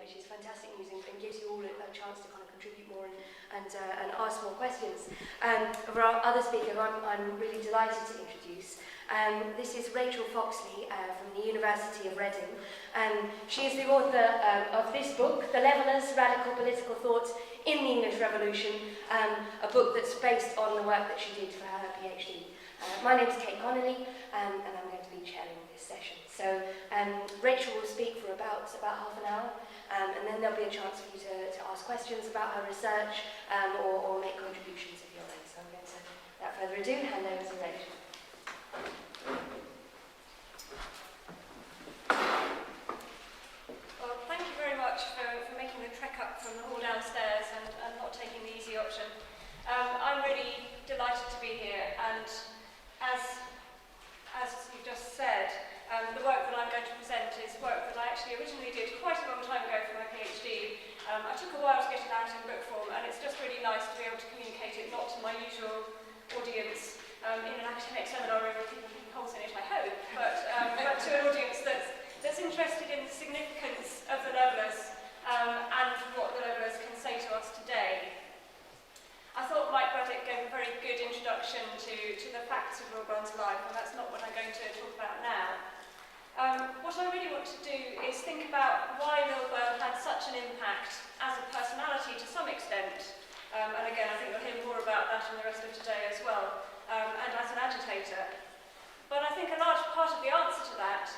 which is fantastic news and gives you all a chance to kind of contribute more and ask more questions. For our other speaker, I'm really delighted to introduce. This is Rachel Foxley from the University of Reading. She is the author of this book, The Levellers, Radical Political Thought in the English Revolution, a book that's based on the work that she did for her PhD. My name is Kate Connolly, and I'm going to be chairing this session. So Rachel will speak for about half an hour, and then there'll be a chance for you to ask questions about her research or make contributions of your own. So I'm going to, without further ado, hand over to Rachel. Well, thank you very much for making the trek up from the hall downstairs and not taking the easy option. I'm really delighted to be here, and as you've just said, the work that I'm going to present is work that I actually originally did quite a long time ago for my PhD. I took a while to get it out in book form, and it's just really nice to be able to communicate it not to my usual audience in an academic seminar room where people can holes in it, I hope, but to an audience that's interested in the significance of the Levellers and what the Levellers can say to us today. I thought Mike Braddock gave a very good introduction to the facts of Lilburne's life, and that's not what I'm going to talk about now. What I really want to do is think about why Lilburne had such an impact as a personality to some extent, and again I think you'll hear more about that in the rest of today as well, and as an agitator. But I think a large part of the answer to that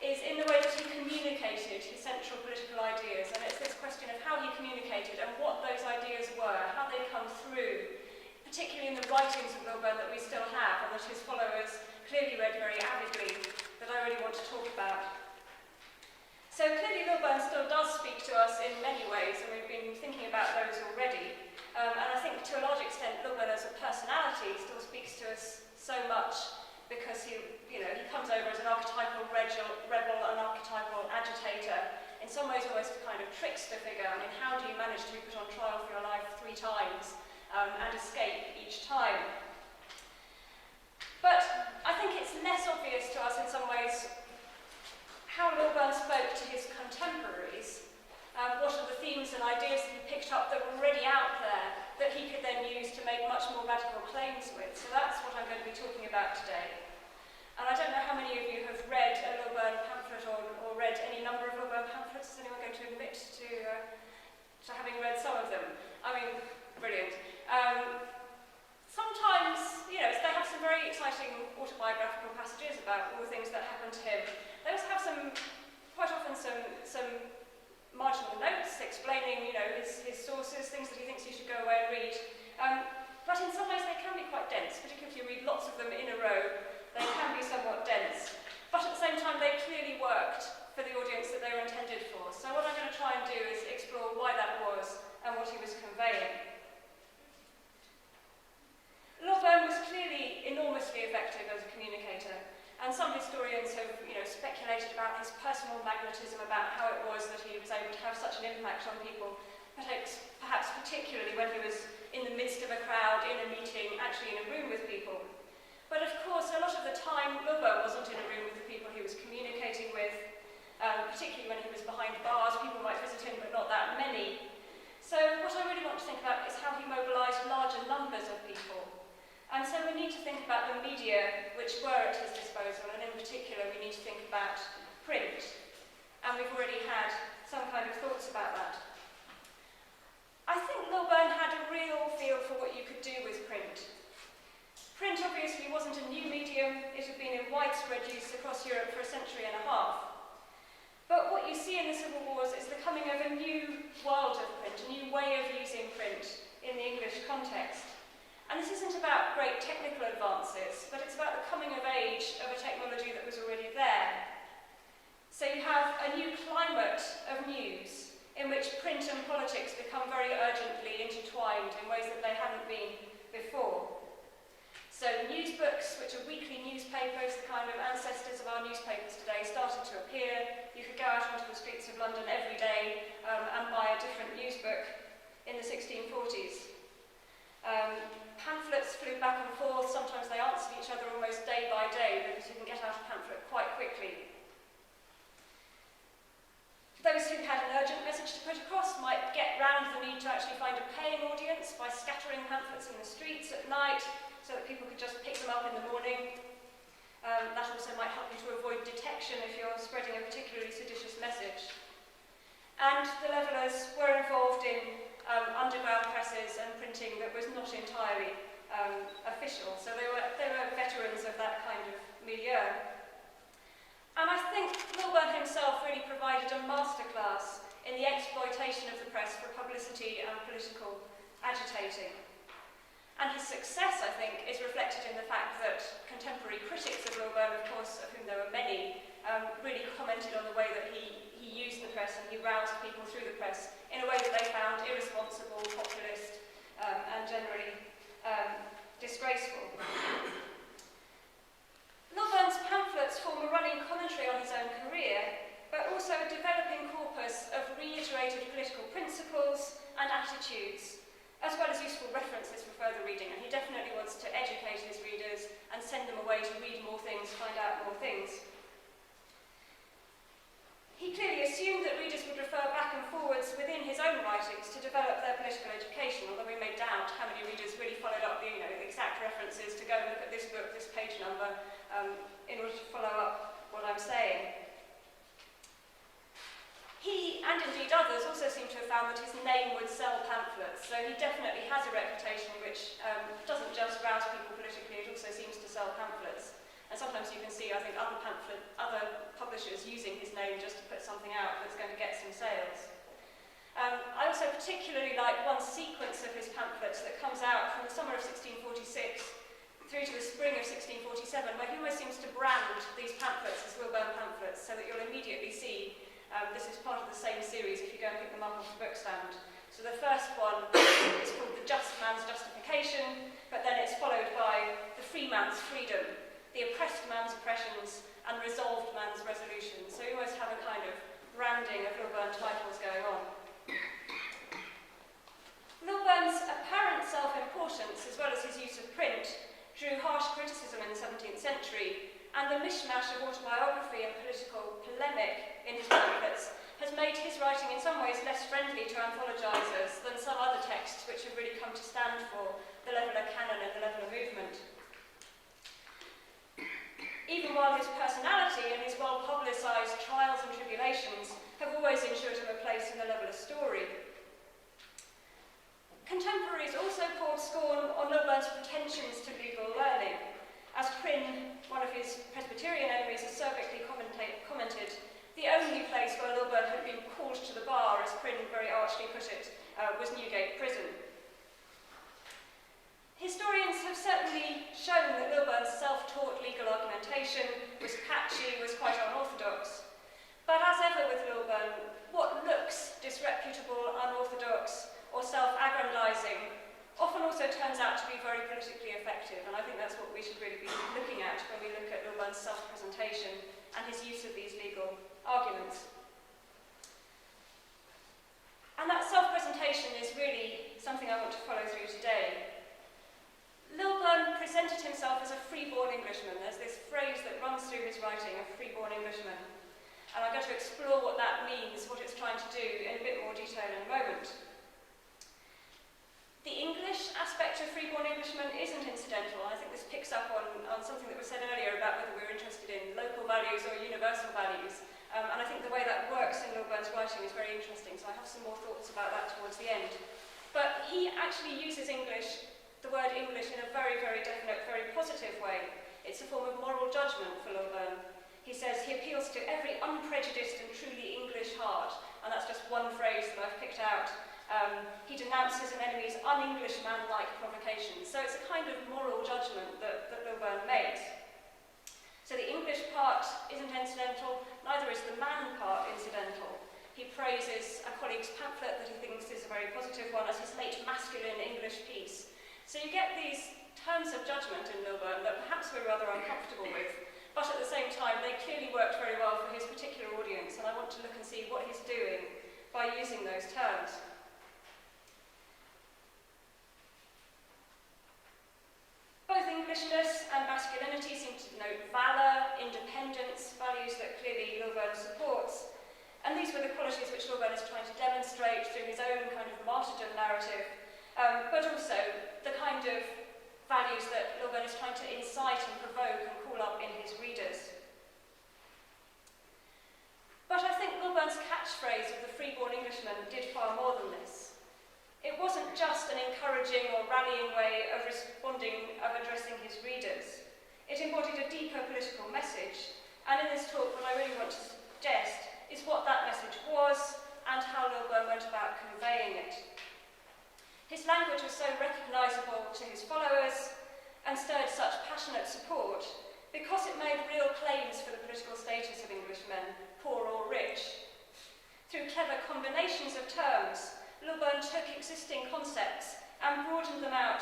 is in the way that he communicated his central political ideas, and it's this question of how he communicated and what those ideas were, how they come through, particularly in the writings of Lilburne that we still have and that his followers clearly read very avidly, that I really want to talk about. So clearly Lilburne still does speak to us in many ways, and we've been thinking about those already, and I think to a large extent Lilburne as a personality still speaks to us so much, because he comes over as an archetypal rebel, an archetypal agitator, in some ways almost a kind of trickster figure. I mean, how do you manage to be put on trial for your life 3 times and escape each time? But I think it's less obvious to us in some ways how Lilburne spoke to his contemporaries, what are the themes and ideas that he picked up that were already out there that he could then use to make much more radical claims with. So that's what I'm going to be talking about today. And I don't know how many of you have read a Lilburne pamphlet or read any number of Lilburne pamphlets. Is anyone going to admit to having read some of them? I mean, brilliant. Sometimes, they have some very exciting autobiographical passages about all the things that happened to him. They also have quite often some marginal notes explaining, his sources, things that he thinks you should go away and read. But in some ways they can be quite dense, particularly if you read lots of them in a row. They can be somewhat dense, but at the same time they clearly worked for the audience that they were intended for. So what I'm going to try and do is explore why that was and what he was conveying. Lilburne was clearly enormously effective as a communicator, and some historians have speculated about his personal magnetism, about how it was that he was able to have such an impact on people, perhaps particularly when he was in the midst of a crowd, in a meeting, actually in a room with people. But of course, a lot of the time, Lilburne wasn't in a room with the people he was communicating with, particularly when he was behind bars. People might visit him, but not that many. So what I really want to think about is how he mobilised larger numbers of people. And so we need to think about the media which were at his disposal, and in particular we need to think about print. And we've already had some kind of thoughts about that. I think Lilburne had a real feel for what you could do with print. Print obviously wasn't a new medium, it had been in widespread use across Europe for a century and a half. But what you see in the Civil Wars is the coming of a new world of print, a new way of using print in the English context. And this isn't about great technical advances, but it's about the coming of age of a technology that was already there. So you have a new climate of news in which print and politics become very urgently intertwined in ways that they hadn't been before. So news books, which are weekly newspapers, the kind of ancestors of our newspapers today, started to appear. You could go out onto the streets of London every day and buy a different news book in the 1640s. Pamphlets flew back and forth. Sometimes they answered each other almost day by day, because you can get out a pamphlet quite quickly. Those who had an urgent message to find a paying audience by scattering pamphlets in the streets at night so that people could just pick them up in the morning. That also might help you to avoid detection if you're spreading a particularly seditious message. And the Levellers were involved in underground presses and printing that was not entirely official, so they were veterans of that kind of milieu. And I think Lilburne himself really provided a masterclass in the exploitation of the press for publicity and political agitating. And his success, I think, is reflected in the fact that contemporary critics of Lilburne, of course, of whom there were many, really commented on the way that he used the press and he roused people through the press in a way that they found irresponsible, populist, and generally disgraceful. Lilburne's pamphlets form a running commentary on his own career, but also a developing corpus of reiterated political principles and attitudes, as well as useful references for further reading. And he definitely wants to educate his readers and send them away to read more things, find out more things. He clearly assumed that readers would refer back and forwards within his own writings to develop their political education, although we may doubt how many readers really followed up the exact references to go and look at this book, this page number, in order to follow up what I'm saying. He, and indeed others, also seem to have found that his name would sell pamphlets, so he definitely has a reputation which doesn't just rouse people politically, it also seems to sell pamphlets. And sometimes you can see, I think, other publishers using his name just to put something out that's going to get some sales. I also particularly like one sequence of his pamphlets that comes out from the summer of 1646 through to the spring of 1647, where he almost seems to brand these pamphlets as Lilburne pamphlets, so that you'll immediately see this is part of the same series if you go and pick them up off the bookstand. So the first one is called The Just Man's Justification, but then it's followed by The Free Man's Freedom, The Oppressed Man's Oppressions, and Resolved Man's Resolution. So you almost have a kind of branding of Lilburne titles going on. Lilburne's apparent self-importance, as well as his use of print, drew harsh criticism in the 17th century, and the mishmash of autobiography and political polemic in his pamphlets has made his writing in some ways less friendly to anthologisers than some other texts which have really come to stand for the Leveller canon and the Leveller movement. Even while his personality and his well-publicised trials and tribulations have always ensured him a place in the Leveller story. Contemporaries also poured scorn on Lilburne's pretensions to legal learning. As Prynne, one of his Presbyterian enemies, acerbically commented, the only place where Lilburne had been called to the bar, as Prynne very archly put it, was Newgate Prison. Historians have certainly shown that Lilburne's self-taught legal argumentation was patchy, was quite unorthodox. But as ever with Lilburne, what looks disreputable, unorthodox, or self-aggrandising often also turns out to be very politically effective, and I think that's what we should really be looking at when we look at Lilburne's self-presentation and his use of these legal arguments. And that self-presentation is really something I want to follow through today. Lilburne presented himself as a freeborn Englishman. There's this phrase that runs through his writing, a freeborn Englishman. And I'm going to explore what that means, what it's trying to do in a bit more detail in a moment. The English aspect of Freeborn Englishman isn't incidental. I think this picks up on something that was said earlier about whether we're interested in local values or universal values. And I think the way that works in Lilburne's writing is very interesting, so I have some more thoughts about that towards the end. But he actually uses English, the word English, in a very, very definite, very positive way. It's a form of moral judgment for Lilburne. He says he appeals to every unprejudiced and truly English heart, and that's just one phrase that I've picked out. He denounces an enemy's un-Englishman-like provocations. So it's a kind of moral judgment that Lilburne makes. So the English part isn't incidental, neither is the man part incidental. He praises a colleague's pamphlet that he thinks is a very positive one as his late masculine English piece. So you get these terms of judgment in Lilburne that perhaps we're rather uncomfortable with, but at the same time they clearly worked very well for his particular audience, and I want to look and see what he's doing by using those terms. Both Englishness and masculinity seem to denote valour, independence, values that clearly Lilburne supports. And these were the qualities which Lilburne is trying to demonstrate through his own kind of martyrdom narrative, but also the kind of values that Lilburne is trying to incite and provoke and call up in his readers. But I think Lilburne's catchphrase of the Freeborn Englishman did far more than this. It wasn't just an encouraging or rallying way of addressing his readers. It embodied a deeper political message, and in this talk what I really want to suggest is what that message was and how Lilburne went about conveying it. His language was so recognisable to his followers and stirred such passionate support because it made real claims for the political status of Englishmen, poor or rich. Through clever combinations of terms, Lilburne took existing concepts and broadened them out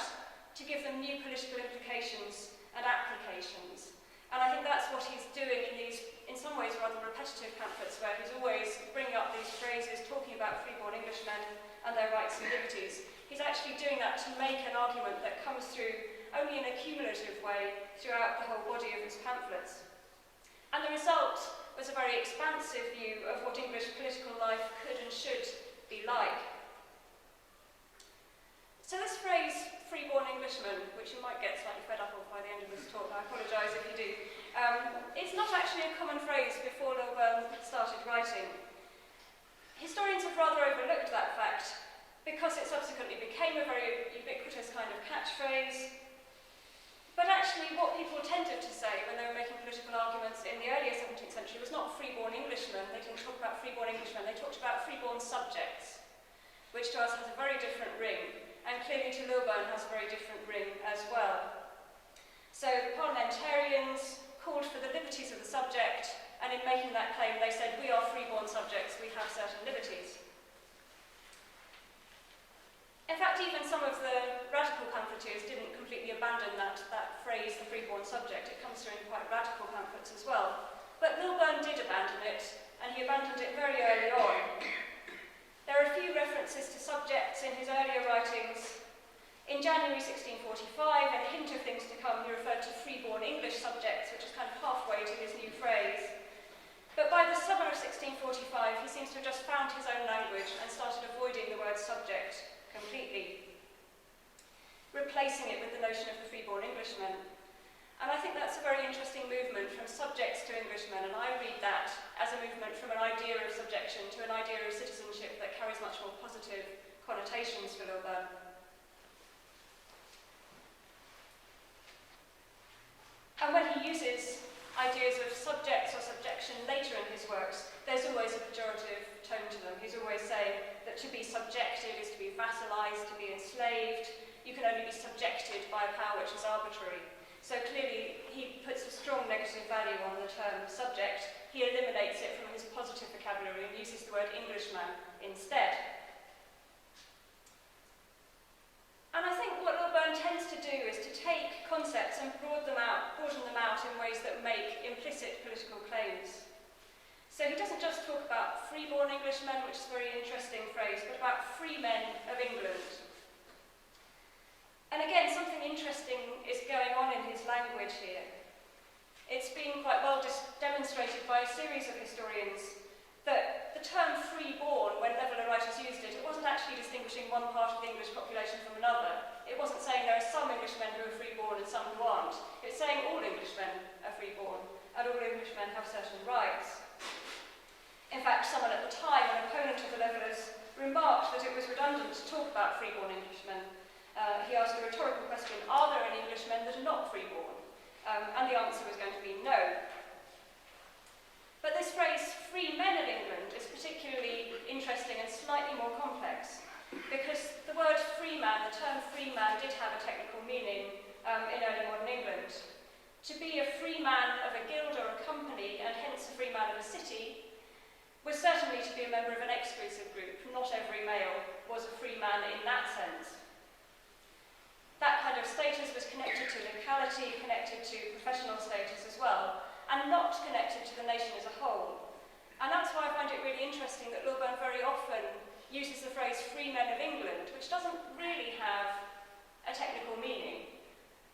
to give them new political implications and applications. And I think that's what he's doing in these, in some ways, rather repetitive pamphlets, where he's always bringing up these phrases, talking about freeborn Englishmen and their rights and liberties. He's actually doing that to make an argument that comes through only in a cumulative way throughout the whole body of his pamphlets. And the result was a very expansive view of what English political life could and should be like. So this phrase, Freeborn Englishman, which you might get slightly fed up of by the end of this talk, I apologise if you do, it's not actually a common phrase before Lilburne started writing. Historians have rather overlooked that fact because it subsequently became a very ubiquitous kind of catchphrase. But actually what people tended to say when they were making political arguments in the earlier 17th century was not freeborn Englishmen. They didn't talk about freeborn Englishmen, they talked about freeborn subjects, which to us has a very different ring, and clearly to Lilburne has a very different ring as well. So parliamentarians called for the liberties of the subject, and in making that claim they said, we are freeborn subjects, we have certain liberties. In fact, even some of the radical pamphleteers didn't completely abandon that phrase, the freeborn subject. It comes through in quite radical pamphlets as well. But Lilburne did abandon it, and he abandoned it very early on. There are a few references to subjects in his earlier writings. In January 1645, and a hint of things to come, he referred to freeborn English subjects, which is kind of halfway to his new phrase. But by the summer of 1645, he seems to have just found his own language and started avoiding the word subject completely, replacing it with the notion of the freeborn Englishman. And I think that's a very interesting movement from subjects to Englishmen, and I read that as a movement from an idea of subjection to an idea of citizenship that carries much more positive connotations for Lilburne. And when he uses ideas of subjects or subjection later in his works, there's always a pejorative tone to them. He's always saying that to be subjected is to be vassalized, to be enslaved. You can only be subjected by a power which is arbitrary. So clearly he puts a strong negative value on the term subject. He eliminates it from his positive vocabulary and uses the word Englishman instead. And I think what Lilburne tends to do is to take concepts and broaden them out in ways that make implicit political claims. So he doesn't just talk about freeborn Englishmen, which is a very interesting phrase, but about free men of England. And again, something interesting is going on in his language here. It's been quite well demonstrated by a series of historians that the term freeborn, when Leveller writers used it, it wasn't actually distinguishing one part of the English population from another. It wasn't saying there are some Englishmen who are freeborn and some who aren't. It's saying all Englishmen are freeborn, and all Englishmen have certain rights. In fact, someone at the time, an opponent of the Levellers, remarked that it was redundant to talk about freeborn Englishmen. He asked a rhetorical question, are there any Englishmen that are not freeborn? And the answer was going to be no. But this phrase, free men of England, is particularly interesting and slightly more complex, because the word free man, the term free man, did have a technical meaning in early modern England. To be a free man of a guild or a company, and hence a free man of a city, was certainly to be a member of an exclusive group. Not every male was a free man in that sense. That kind of status was connected to locality, connected to professional status as well, and not connected to the nation as a whole. And that's why I find it really interesting that Lilburne very often uses the phrase free men of England, which doesn't really have a technical meaning.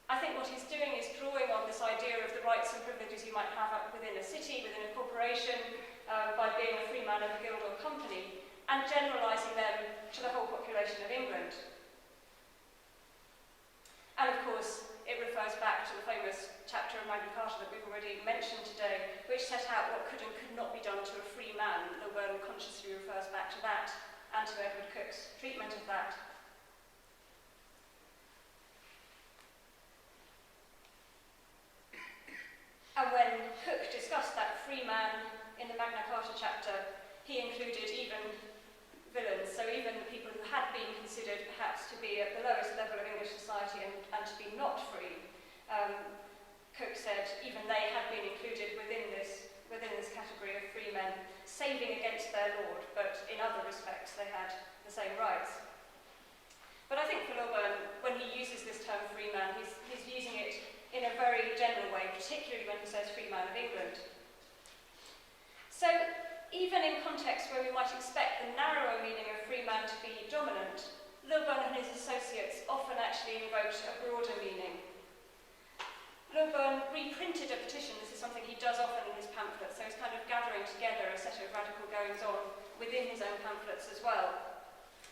I think what he's doing is drawing on this idea of the rights and privileges you might have within a city, within a corporation, by being a free man of a guild or company, and generalising them to the whole population of England. And of course, it refers back to the famous chapter of Magna Carta that we've already mentioned today, which set out what could and could not be done to a free man. Lilburne consciously refers back to that, and to Edward Coke's treatment of that. And when Coke discussed that free man in the Magna Carta chapter, he included even villains, so even the people who had been considered perhaps to be at the lowest level of English society and to be not free. Coke said even they had been included within this category of free men, saving against their lord, but in other respects they had the same rights. But I think for Lilburne, when he uses this term free man, he's using it in a very general way, particularly when he says free man of England. So, even in contexts where we might expect the narrower meaning of free man to be dominant, Lilburne and his associates often actually invoked a broader meaning. Lilburne reprinted a petition. This is something he does often in his pamphlets, so he's kind of gathering together a set of radical goings-on within his own pamphlets as well.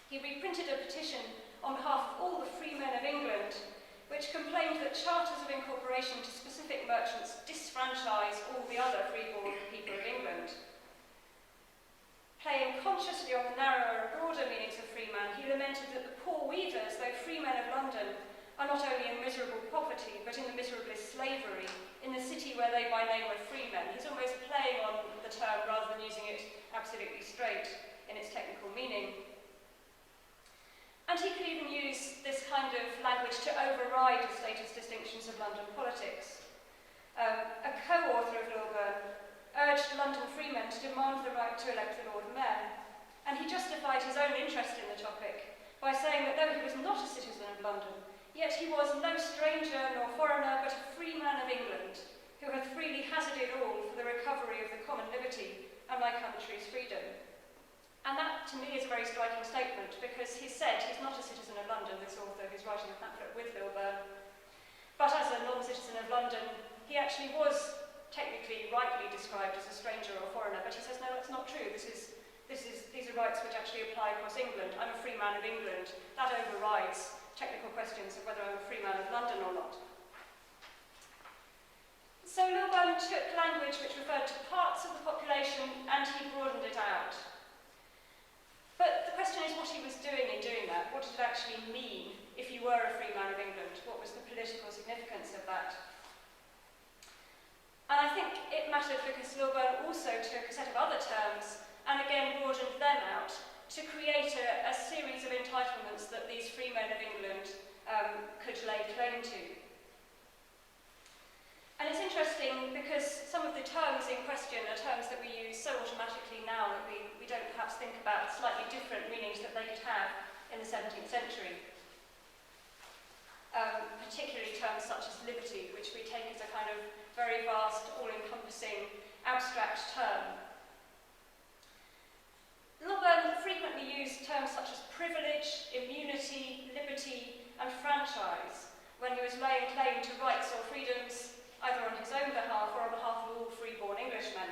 He reprinted a petition on behalf of all the free men of England, which complained that charters of incorporation to specific merchants disfranchise all the other freeborn people of England. Playing consciously on the narrower and broader meanings of free man, he lamented that the poor weavers, though free men of London, are not only in miserable poverty, but in the miserablest slavery, in the city where they by name were free men. He's almost playing on the term rather than using it absolutely straight in its technical meaning. And he could even use this kind of language to override the status distinctions of London politics. A co-author of Lilburne urged London freemen to demand the right to elect the Lord Mayor, and he justified his own interest in the topic by saying that though he was not a citizen of London, yet he was no stranger nor foreigner, but a free man of England, who hath freely hazarded all for the recovery of the common liberty and my country's freedom. And that, to me, is a very striking statement, because he said he's not a citizen of London, this author who's writing a pamphlet with Lilburne, but as a non-citizen of London, he actually was technically rightly described as a stranger or foreigner, but he says, no, that's not true. These are rights which actually apply across England. I'm a free man of England. That overrides technical questions of whether I'm a free man of London or not. So Lilburne took language which referred to parts of the population and he broadened it out. But the question is what he was doing in doing that. What did it actually mean if you were a free man of England? What was the political significance of that? And I think it mattered because Lilburne also took a set of other terms and again broadened them out to create a series of entitlements that these free men of England could lay claim to. And it's interesting because some of the terms in question are terms that we use so automatically now that we don't perhaps think about slightly different meanings that they could have in the 17th century. Particularly terms such as liberty, which we take as a kind of very vast, all-encompassing, abstract term. Lilburne frequently used terms such as privilege, immunity, liberty, and franchise when he was laying claim to rights or freedoms either on his own behalf or on behalf of all freeborn Englishmen.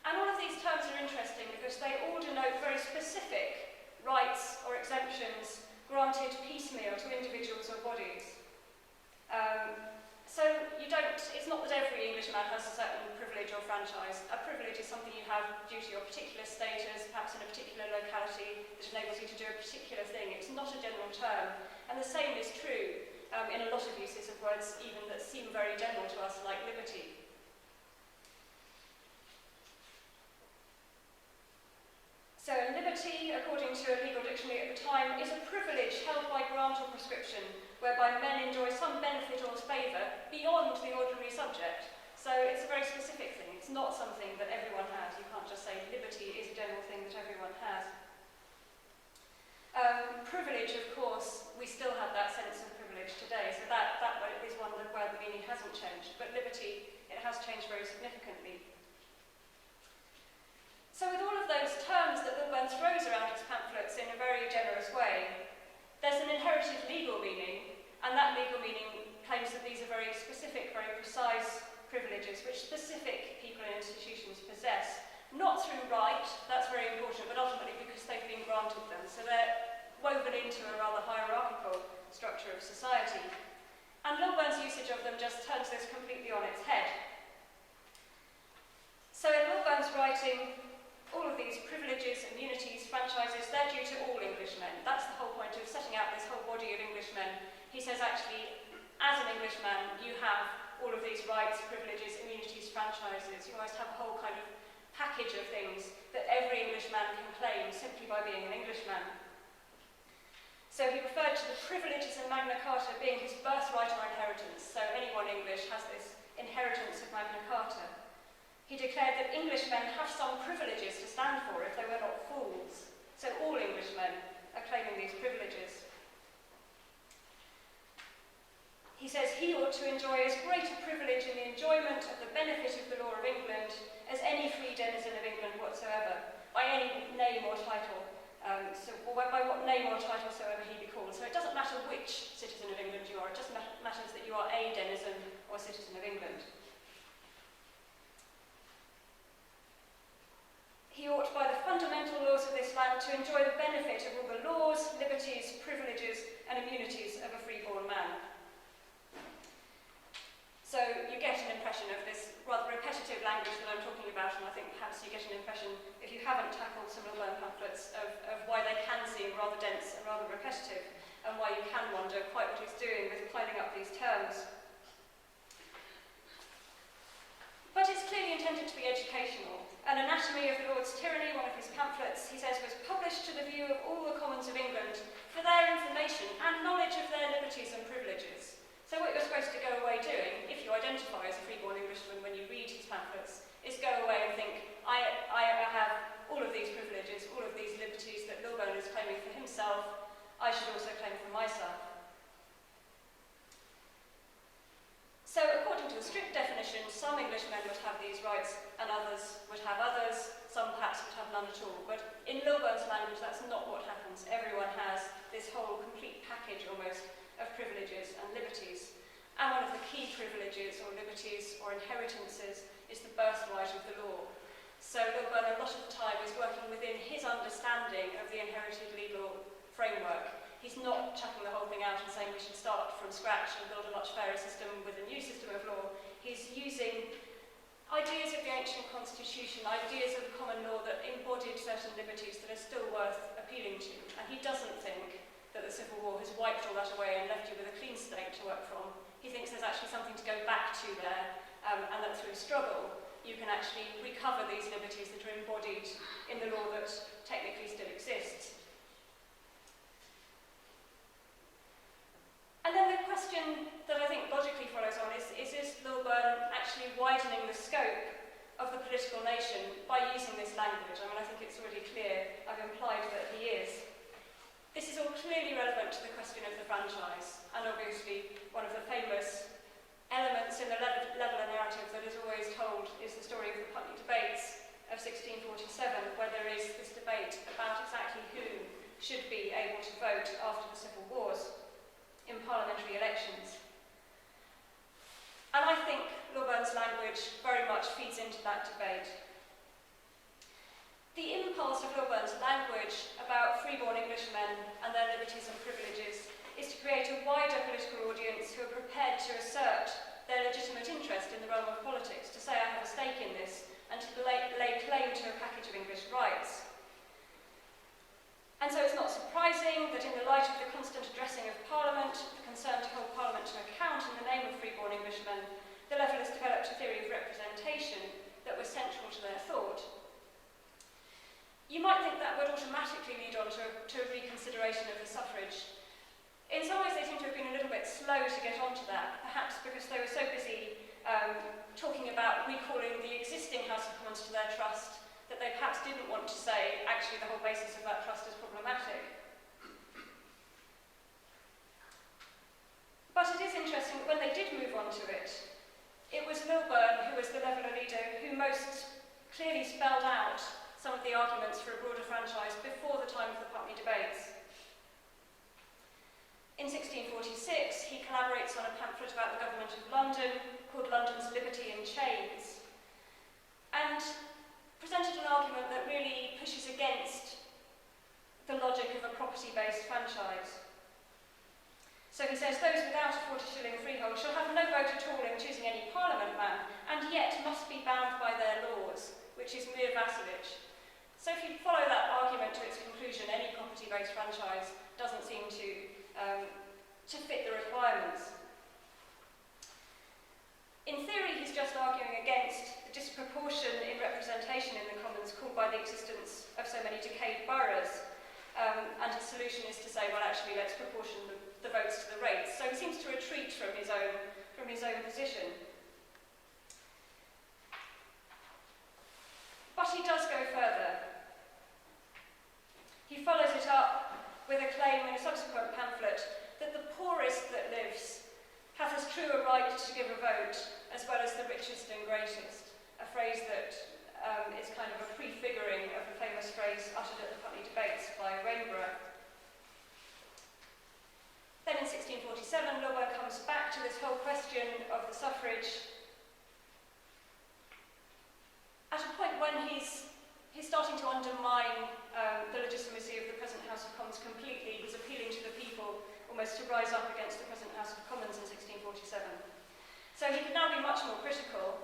And all of these terms are interesting because they all denote very specific rights or exemptions granted piecemeal to individuals or bodies. So it's not that every Englishman has a certain privilege or franchise. A privilege is something you have due to your particular status, perhaps in a particular locality, that enables you to do a particular thing. It's not a general term. And the same is true in a lot of uses of words even that seem very general to us, like liberty. So liberty, according to a legal dictionary at the time, is a privilege held by grant or prescription, whereby men enjoy some benefit or favour beyond the ordinary subject. So it's a very specific thing. It's not something that everyone has. You can't just say liberty is a general thing that everyone has. Privilege, of course, we still have that sense of privilege today, so that is one where the meaning hasn't changed. But liberty, it has changed very significantly. So with all of those terms that Lilburne throws around his pamphlets in a very generous way, there's an inherited legal meaning, and that legal meaning claims that these are very specific, very precise privileges which specific people and institutions possess, not through right, woven into a rather hierarchical structure of society. And Lilburne's usage of them just turns this completely on its head. So in Lilburne's writing, all of these privileges, immunities, franchises, they're due to all Englishmen. That's the whole point of setting out this whole body of Englishmen. He says actually, as an Englishman, you have all of these rights, privileges, immunities, franchises. You almost have a whole kind of package of things that every Englishman can claim simply by being an Englishman. So he referred to the privileges in Magna Carta being his birthright or inheritance. So anyone English has this inheritance of Magna Carta. He declared that Englishmen have some privileges to stand for if they were not fools. So all Englishmen are claiming these privileges. He says he ought to enjoy as great a privilege in the enjoyment of the benefit of the law of England as any free denizen of England whatsoever, by any name or title, by what name or title soever he be called. So it doesn't matter which citizen of England you are, it just matters that you are a denizen or citizen of England. He ought, by the fundamental laws of this land, to enjoy the benefit of all the laws, liberties, privileges, and immunities of a freeborn man. So you get an impression of this rather repetitive language that I'm talking about, and I think perhaps you get an impression, if you haven't tackled some Lilburne pamphlets, of why they can seem rather dense and rather repetitive, and why you can wonder quite what he's doing with piling up these terms. But it's clearly intended to be educational. An Anatomy of the Lord's Tyranny, one of his pamphlets, he says, was published to the view of all the commons of England for their information and knowledge of their liberties and privileges. So what you're supposed to go away doing, if you identify as a freeborn Englishman when you read his pamphlets, is go away and think, I have all of these privileges, all of these liberties that Lilburne is claiming for himself, I should also claim for myself. So according to the strict definition, some Englishmen would have these rights and others would have others, some perhaps would have none at all. But in Lilburne's language, that's not what happens. Everyone has this whole complete package almost of privileges and liberties. And one of the key privileges or liberties or inheritances is the birthright of the law. So Lilburne a lot of the time is working within his understanding of the inherited legal framework. He's not chucking the whole thing out and saying we should start from scratch and build a much fairer system with a new system of law. He's using ideas of the ancient constitution, ideas of the common law that embodied certain liberties that are still worth appealing to. And he doesn't think that the Civil War has wiped all that away and left you with a clean slate to work from. He thinks there's actually something to go back to there, and that through struggle you can actually recover these liberties that are embodied in the law that technically still exists. And then the question that I think logically follows on is Lilburne actually widening the scope of the political nation by using this language? I mean, I think it's already clear, I've implied that he is. This is all clearly relevant to the question of the franchise, and obviously one of the famous elements in the leveller narrative that is always told is the story of the Putney debates of 1647, where there is this debate about exactly who should be able to vote after the civil wars in parliamentary elections. And I think Lilburne's language very much feeds into that debate. The impulse of Lilburne's language about freeborn Englishmen and their liberties and privileges is to create a wider political audience who are prepared to assert their legitimate interest in the realm of politics, to say I have a stake in this, and to lay claim to a package of English rights. And so it's not surprising that in the light of the constant addressing of Parliament, the concern to hold Parliament to account in the name of freeborn Englishmen, the levellers developed a theory of representation that was central to their thought. You might think that would automatically lead on to a reconsideration of the suffrage. In some ways they seem to have been a little bit slow to get onto that, perhaps because they were so busy talking about recalling the existing House of Commons to their trust that they perhaps didn't want to say, actually, the whole basis of that trust is problematic. But it is interesting that when they did move on to it, it was Lilburne, who was the leveller leader, who most clearly spelled out some of the arguments for a broader franchise before the time of the Putney debates. In 1646, he collaborates on a pamphlet about the government of London called London's Liberty in Chains, and presented an argument that really pushes against the logic of a proper property-based franchise. So he says, those without a 40-shilling freehold shall have no vote at all in choosing any Parliament man, and yet must be bound by their laws, which is mere vassalage. So if you follow that argument to its conclusion, any property-based franchise doesn't seem to fit the requirements. In theory, he's just arguing against the disproportion in representation in the Commons caused by the existence of so many decayed boroughs. And his solution is to say, well, actually, let's proportion the votes to the rates. So he seems to retreat from his own position. But he does go further. He follows it up with a claim in a subsequent pamphlet that the poorest that lives hath as true a right to give a vote as well as the richest and greatest, a phrase that is kind of a prefiguring of the famous phrase uttered at the Putney debates by Rainborough. Then in 1647, Lilburne comes back to this whole question of the suffrage at a point when he's starting to undermine the legitimacy of the present House of Commons completely. He's appealing to the people almost to rise up against the present House of Commons in 1647. So he could now be much more critical,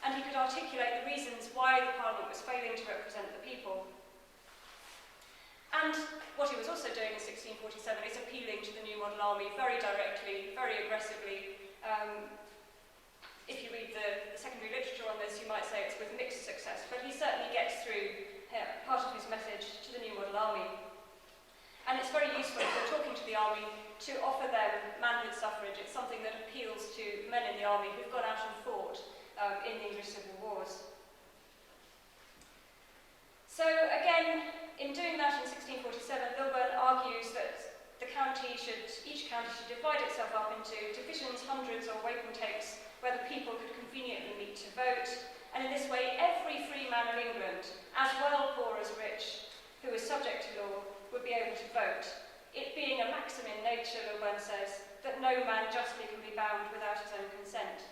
and he could articulate the reasons why the Parliament was failing to represent the people. And what he was also doing in 1647 is appealing to the New Model Army very directly, very aggressively. If you read the secondary literature on this, you might say it's with mixed success, but he certainly gets through part of his message to the New Model Army. And it's very useful if you're talking to the army to offer them manhood suffrage. It's something that appeals to men in the army who've gone out and fought in the English Civil Wars. So again, in doing that in 1647, Lilburne argues that each county should divide itself up into divisions, hundreds or wapentapes where the people could conveniently meet to vote, and in this way every free man of England, as well poor as rich, who is subject to law, would be able to vote. It being a maxim in nature, Lilburne says, that no man justly can be bound without his own consent.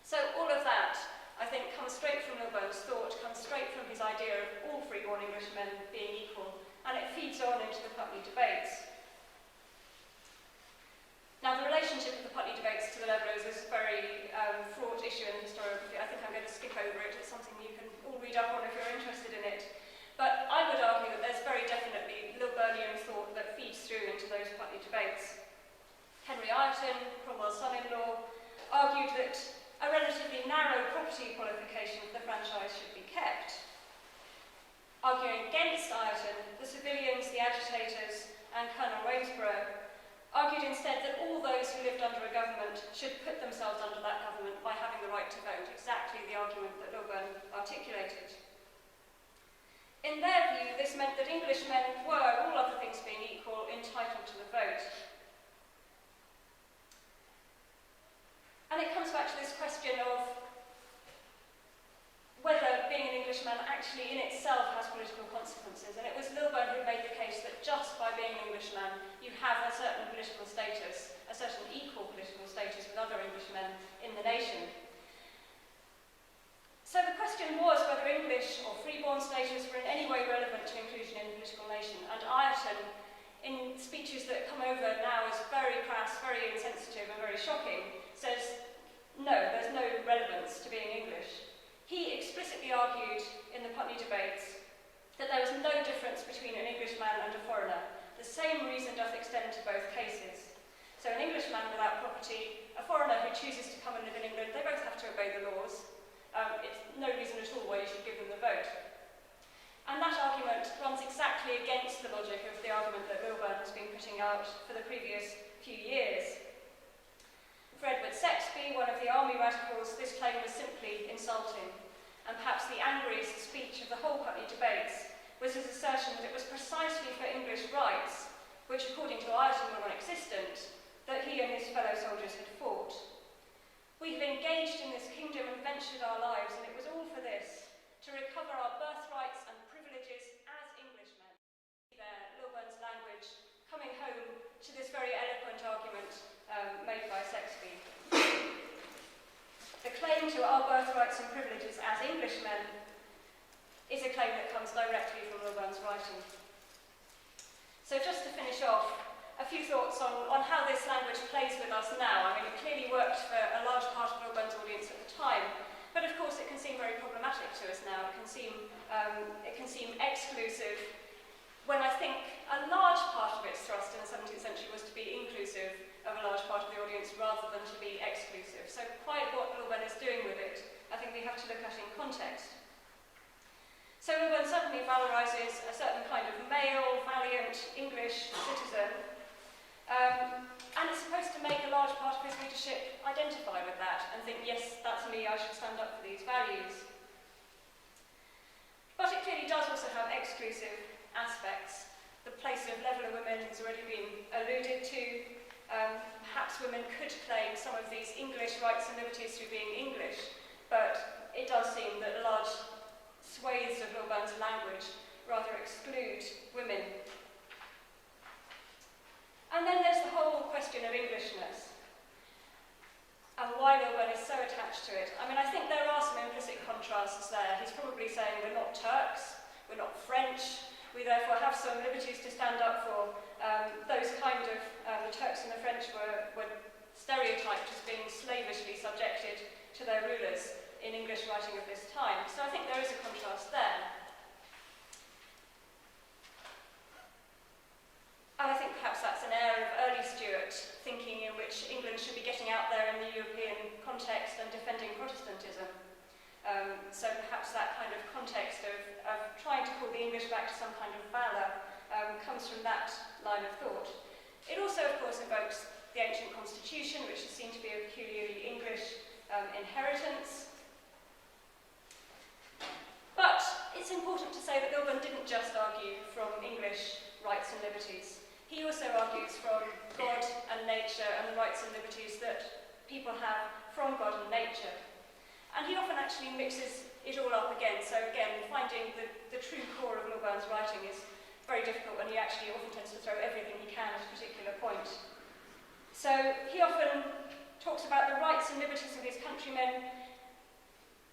So all of that, I think, comes straight from Lilburne's thought, comes straight from his idea of all freeborn Englishmen being equal, and it feeds on into the Putney debates. Now, the relationship of the Putney debates to the Liberals is a very fraught issue in historiography. I think I'm going to skip over it. It's something you can all read up on if you're interested in it. But I would argue that there's very definitely Lilburnian thought that feeds through into those Putney debates. Henry Ireton, Cromwell's son-in-law, argued that a relatively narrow property qualification of the franchise should be kept. Arguing against Ireton, the civilians, the agitators, and Colonel Waynesborough argued instead that all those who lived under a government should put themselves under that government by having the right to vote, exactly the argument that Lilburne articulated. In their view, this meant that Englishmen were, all other things being equal, entitled to the vote. And it comes back to this question of whether being an Englishman actually in itself has political consequences. And it was Lilburne who made the case that just by being an Englishman, you have a certain political status, a certain equal political status with other Englishmen in the nation. So the question was whether English or freeborn status were in any way relevant to inclusion in the political nation. And Ireton, in speeches that come over now as very crass, very insensitive and very shocking, says, no, there's no relevance to being English. He explicitly argued in the Putney debates that there was no difference between an Englishman and a foreigner. The same reason doth extend to both cases. So an Englishman without property, a foreigner who chooses to come and live in England, they both have to obey the laws. It's no reason at all why you should give them the vote. And that argument runs exactly against the logic of the argument that Lilburne has been putting out for the previous few years. For Edward Sexby, one of the army radicals, this claim was simply insulting. And perhaps the angriest speech of the whole Putney debates was his assertion that it was precisely for English rights, which according to Ireton were non-existent, that he and his fellow soldiers had fought. We have engaged in this kingdom and ventured our lives, and it was all for this, to recover our birthrights and privileges as Englishmen. There, Lilburne's language coming home to this very eloquent argument made by Sexby. The claim to our birthrights and privileges as Englishmen is a claim that comes directly from Lilburne's writing. So just to finish off, a few thoughts on how this language plays with us now. I mean, it clearly worked for a large part of Lilburne's audience at the time, but of course it can seem very problematic to us now. It can seem exclusive, when I think a large part of its thrust in the 17th century was to be inclusive of a large part of the audience rather than to be exclusive. So quite what Lilburne is doing with it, I think we have to look at in context. So Lilburne certainly valorises a certain kind of male, valiant English citizen, and it's supposed to make a large part of his readership identify with that and think, yes, that's me, I should stand up for these values. But it clearly does also have exclusive aspects. The place of leveller women has already been alluded to. Perhaps women could claim some of these English rights and liberties through being English, but it does seem that large swathes of Lilburne's language rather exclude women. And then there's the whole question of Englishness and why Lilburne is so attached to it. I mean, I think there are some implicit contrasts there. He's probably saying we're not Turks, we're not French, we therefore have some liberties to stand up for. Those kind of, the Turks and the French were stereotyped as being slavishly subjected to their rulers in English writing of this time. So I think there is a contrast there. And I think perhaps that's an air of early Stuart thinking in which England should be getting out there in the European context and defending Protestantism. So perhaps that kind of context of trying to call the English back to some kind of valour comes from that line of thought. It also, of course, evokes the ancient constitution, which is seen to be a peculiarly English inheritance. But it's important to say that Lilburne didn't just argue from English rights and liberties. He also argues from God and nature and the rights and liberties that people have from God and nature. And he often actually mixes it all up again. So again, finding the true core of Lilburne's writing is very difficult when he actually often tends to throw everything he can at a particular point. So he often talks about the rights and liberties of his countrymen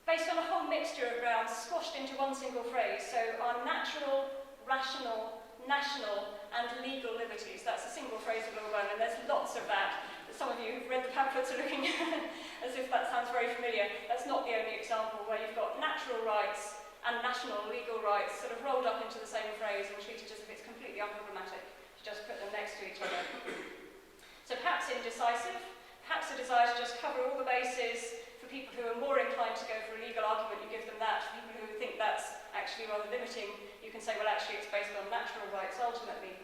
based on a whole mixture of grounds squashed into one single phrase. So our natural, rational, national and legal liberties. That's a single phrase of Lilburne, and there's lots of that. Some of you who've read the pamphlets are looking as if that sounds very familiar. That's not the only example where you've got natural rights and national legal rights sort of rolled up into the same phrase and treated as if it's completely unproblematic to just put them next to each other. So perhaps indecisive, perhaps a desire to just cover all the bases. For people who are more inclined to go for a legal argument, you give them that. For people who think that's actually rather limiting, you can say, well, actually, it's based on natural rights ultimately.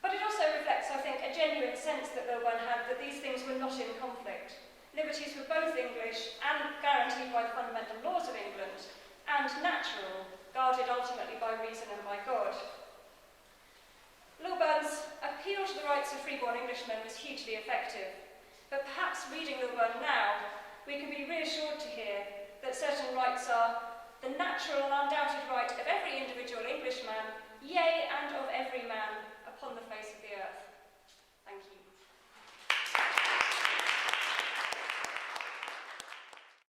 But it also reflects, I think, a genuine sense that Lilburne had that these things were not in conflict. Liberties were both English and guaranteed by the fundamental laws of England, and natural, guarded ultimately by reason and by God. Lilburne's appeal to the rights of freeborn Englishmen was hugely effective, but perhaps reading Lilburne now, we can be reassured to hear that certain rights are the natural and undoubted right